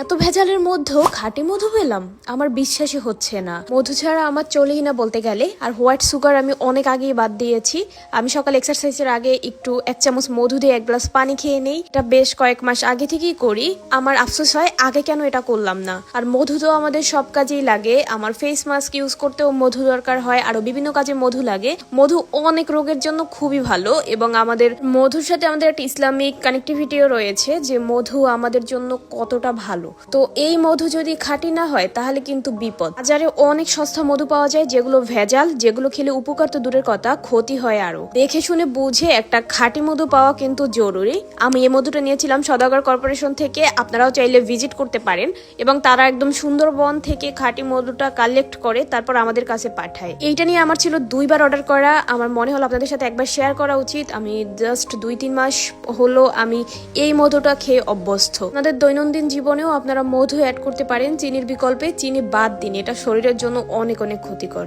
এত ভেজালের মধ্যেও খাঁটি মধু পেলাম, আমার বিশ্বাসই হচ্ছে না। মধু ছাড়া আমার চলেই না বলতে গেলে। আর হোয়াইট সুগার আমি অনেক আগেই বাদ দিয়েছি। আমি সকাল এক্সারসাইজের আগে একটু 1 চামচ মধু দিয়ে 1 গ্লাস পানি খেয়ে নেই। এটা বেশ কয়েক মাস আগে থেকেই করি। আমার আফসোস হয় আগে কেন এটা করলাম না। আর মধু তো আমাদের সব কাজেই লাগে। আমার ফেস মাস্ক ইউজ করতেও মধু দরকার হয়, আরো বিভিন্ন কাজে মধু লাগে। মধু অনেক রোগের জন্য খুবই ভালো এবং আমাদের মধুর সাথে আমাদের একটা ইসলামিক কানেক্টিভিটিও রয়েছে যে মধু আমাদের জন্য কতটা ভালো। তো এই মধু যদি খাঁটি না হয় তাহলে কিন্তু বিপদ। বাজারে অনেক সস্তা মধু পাওয়া যায় যেগুলো ভেজাল, যেগুলো খেলে উপকার তো দূরের কথা, ক্ষতি হয় আরো। দেখে শুনে বুঝে একটা খাঁটি মধু পাওয়া কিন্তু জরুরি। আমি এই মধুটা নিয়েছিলাম সওদাগর কর্পোরেশন থেকে। আপনারাও চাইলে ভিজিট করতে পারেন এবং তারা একদম সুন্দরবন থেকে খাঁটি মধুটা কালেক্ট করে তারপর আমাদের কাছে পাঠায়। এইটা নিয়ে আমার ছিল 2বার অর্ডার করা। আমার মনে হলো আপনাদের সাথে একবার শেয়ার করা উচিত। আমি জাস্ট 2-3 মাস হলো আমি এই মধুটা খেয়ে অভ্যস্ত। আপনাদের দৈনন্দিন জীবনেও আপনারা মধু অ্যাড করতে পারেন চিনির বিকল্পে। চিনি বাদ দিন, এটা শরীরের জন্য অনেক অনেক ক্ষতিকর।